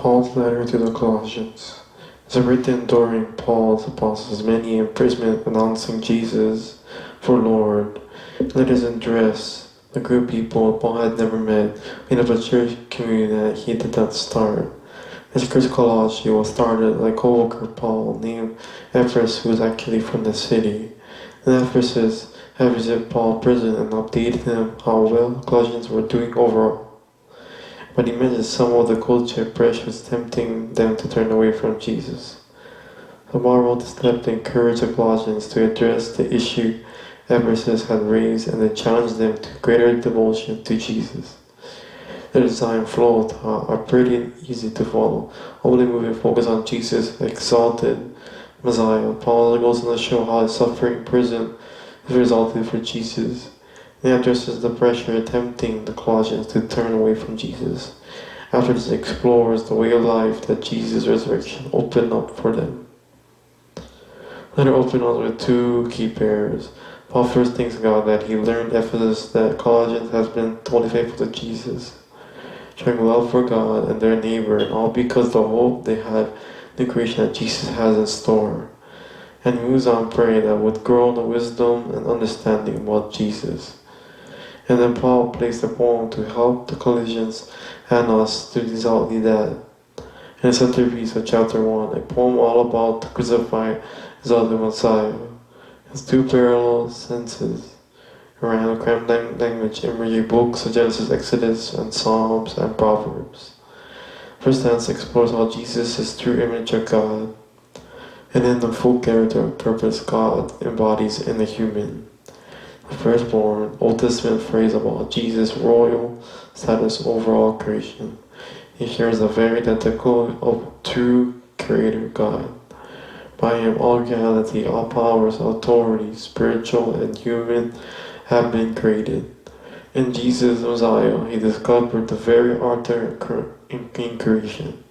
Paul's letter to the Colossians is written during Paul's apostles' many imprisonment announcing Jesus for Lord. Let us address the group of people Paul had never met in a church community that he did not start. This church Colossae was started by a co-worker Paul named Ephraim, who was actually from the city. In Ephesus had visited Paul in prison and updated him how well Colossians were doing overall. But he mentioned some of the culture pressures tempting them to turn away from Jesus. So Paul wrote this letter to encourage the Colossians to address the issue Ephesus had raised and to challenge them to greater devotion to Jesus. The design flows are pretty easy to follow. Only moving focus on Jesus, exalted Messiah. Paul goes on to show how his suffering in prison is resulted for Jesus. He addresses the pressure tempting the Colossians to turn away from Jesus. After this, explores the way of life that Jesus' resurrection opened up for them. Let her open up with two key pairs. Paul first thanks God that he learned Ephesus that Colossians has been totally faithful to Jesus, showing love for God and their neighbor, and all because the hope they had in the creation that Jesus has in store. And he moves on praying that would grow in the wisdom and understanding about Jesus. And then Paul placed a poem to help the Colossians and us to exactly that. In the centerpiece of chapter 1, a poem all about the crucified exalted Messiah. It's two parallel sentences around a cramped language imagery books of Genesis, Exodus, and Psalms and Proverbs. First stanza explores how Jesus is true image of God, and in the full character and purpose God embodies in the human. The firstborn, Old Testament phrase about Jesus' royal status over all creation. He shares the very identical of true Creator God. By him all reality, all powers, authority, spiritual and human, have been created. In Jesus Messiah, he discovered the very author in creation.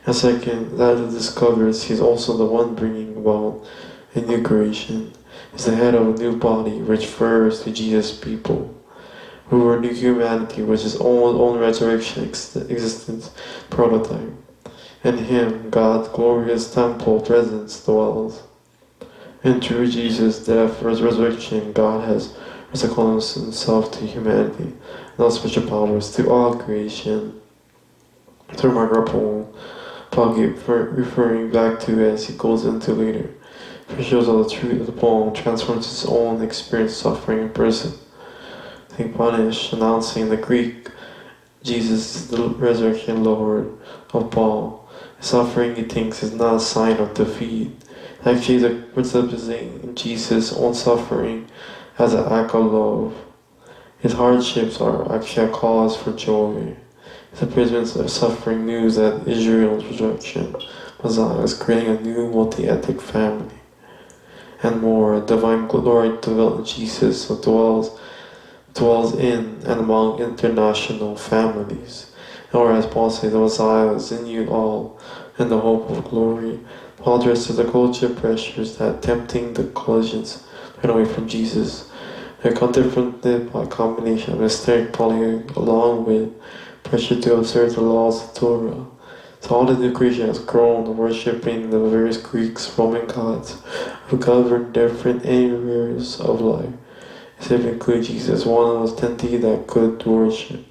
And second, that he discovers he's also the one bringing about a new creation. He's the head of a new body, which refers to Jesus' people, who were new humanity, which is own resurrection existence prototype. In him, God's glorious temple presence dwells. And through Jesus' death, resurrection, God has reconciled himself to humanity and all special powers to all creation. Through Margaret poem, Paul keeps referring back to as he goes into later. For it shows how the truth of the poem transforms his own experience of suffering in prison. Think punish, announcing the Greek Jesus is the resurrection Lord of Paul. Suffering, he thinks, is not a sign of defeat. Actually, the representing Jesus' own suffering as an act of love. His hardships are actually a cause for joy. His imprisonments are suffering news that Israel's resurrection Messiah is creating a new multi-ethnic family. And more, divine glory dwells in Jesus, who dwells in and among international families. Or as Paul says, the Messiah is in you all, in the hope of glory. Paul addresses the culture pressures that tempting the Colossians to turn away from Jesus. They're confronted by a combination of mysterious following along with pressure to observe the laws of Torah. So all the new creation has grown, worshipping the various Greeks, Roman gods, who govern different areas of life. Specifically, Jesus, one of those 10 that could worship.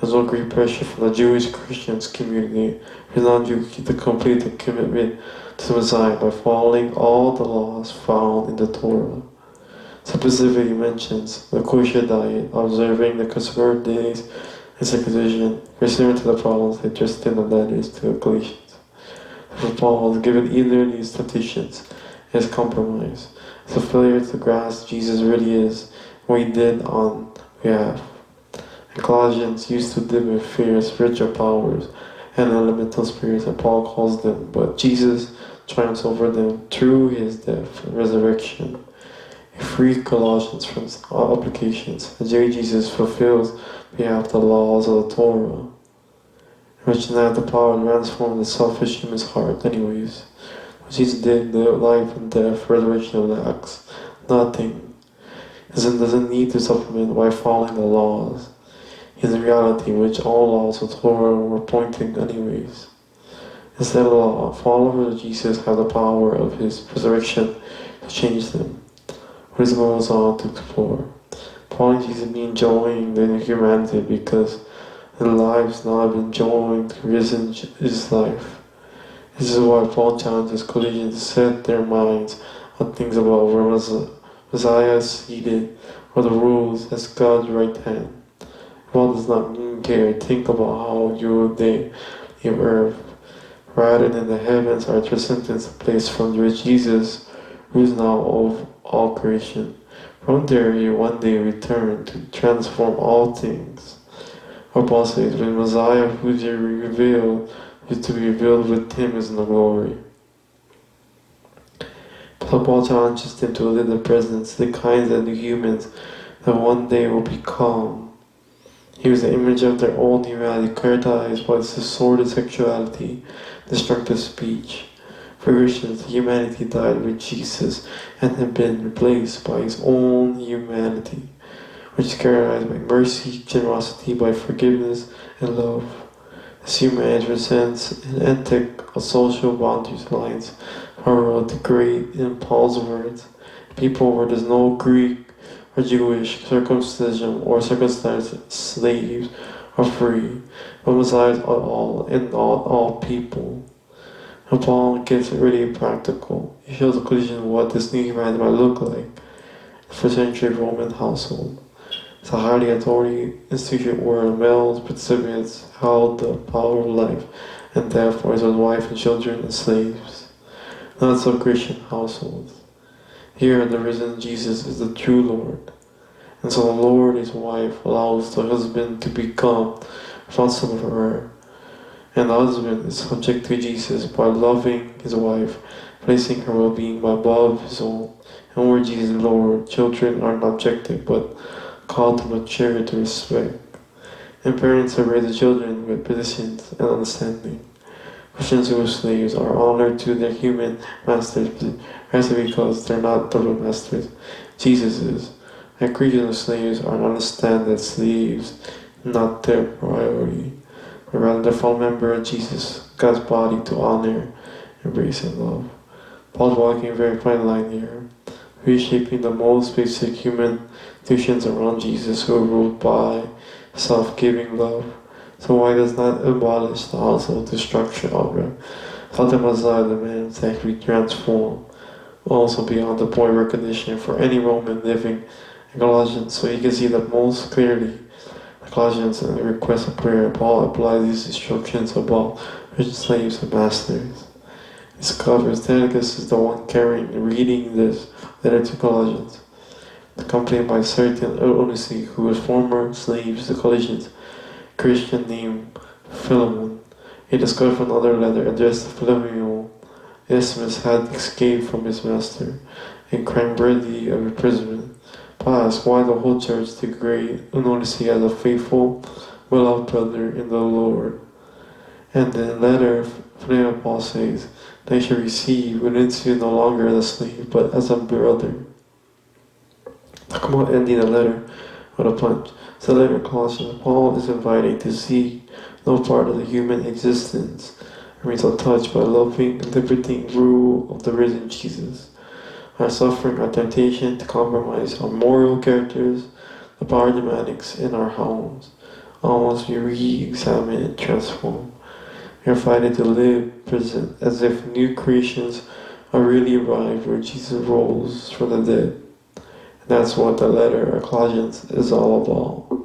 There's no great pressure from the Jewish Christians community for non-Jews to complete the commitment to the Messiah by following all the laws found in the Torah. Specifically mentions the kosher diet, observing the conservative days, and circumcision, pursuant to the problems addressed in the letters to the Galatians. For Paul has given either of these temptations as compromise. It's a failure to grasp Jesus really is what he did on behalf. And Colossians used to live in fear of spiritual powers and elemental spirits that Paul calls them, but Jesus triumphs over them through his death and resurrection. He freed Colossians from all obligations, and Jesus fulfills behalf of the laws of the Torah, which now have the power to transform the selfish human's heart anyways. What Jesus did, the life and death, resurrection of the acts, nothing. Doesn't need to supplement by following the laws. is a reality which all laws of Torah were pointing anyways. Instead of law, followers of Jesus have the power of his resurrection to change them. What goes on to explore. Following Jesus means enjoying their humanity because their lives now have been joined to risen his life. This is why Paul challenges Colossians to set their minds on things above where Messiah is seated or the rules as God's right hand. Paul does not mean care. Think about how you they in earth rather than the heavens are transcendent place from which Jesus, who is now of all creation. From there he one day returned to transform all things. Or Paul says, when Messiah who is revealed is to be revealed with him is no glory. So Paul challenges them to live the presence, the kinds of new humans that one day will become. He was the image of their own humanity, characterized by sordid sexuality, destructive speech. For Christians, humanity died with Jesus and had been replaced by his own humanity, which is characterized by mercy, generosity, by forgiveness, and love. This humanity presents an ethic of social boundaries lines, however, the great in Paul's words, people where there's no Greek or Jewish circumcision or circumcised slaves are free, but Messiah is all and not all people. And Paul gets really practical. He shows the Colossians what this new humanity might look like in the first century Roman household. It's a highly authority institution where males participants held the power of life and death for his wife and children and slaves. Not so Christian households. Here the risen Jesus is the true Lord. And so the Lord, his wife, allows the husband to become responsible for her. And the husband is subject to Jesus by loving his wife, placing her well-being above his own. And where Jesus is Lord, children are not objective but called to mature to respect. And parents are raised the children with positions and understanding. Christians who are slaves are honored to their human masters, precisely because they're not the real masters. Jesus is. And Christian slaves are to understand that slaves not their priority, but rather the full member of Jesus, God's body, to honor, embrace, and love. Paul's walking a very fine line here, reshaping the most basic human institutions around Jesus, who are ruled by self-giving love. So why does not abolish the household destruction outright? Thought the Messiah demands that we transform, also beyond the point of recognition for any Roman living in Colossians. So you can see that most clearly, the Colossians and the request of prayer, Paul applies these instructions about rich slaves and masters. He discovers Tychicus is the one carrying and reading this letter to Colossians, accompanied by certain Onesimus, who was former slaves to Colossians, Christian named Philemon. He discovered another letter addressed to Philemon. Onesimus had escaped from his master and crime worthy of imprisonment. Paul asks why the whole church degrade Onesimus as a faithful, beloved brother in the Lord. And then later, Philemon Paul says they should receive Onesimus no longer as a slave, but as a brother. Talk about ending the letter with a punch. So later Colossians, Paul is invited to see no part of the human existence remains untouched by loving and liberating rule of the risen Jesus. Our suffering, our temptation to compromise our moral characters, the power dynamics in our homes, almost be re-examined and transformed. We are invited to live present as if new creations are really arrived where Jesus rose from the dead. And that's what the letter of Colossians is all about.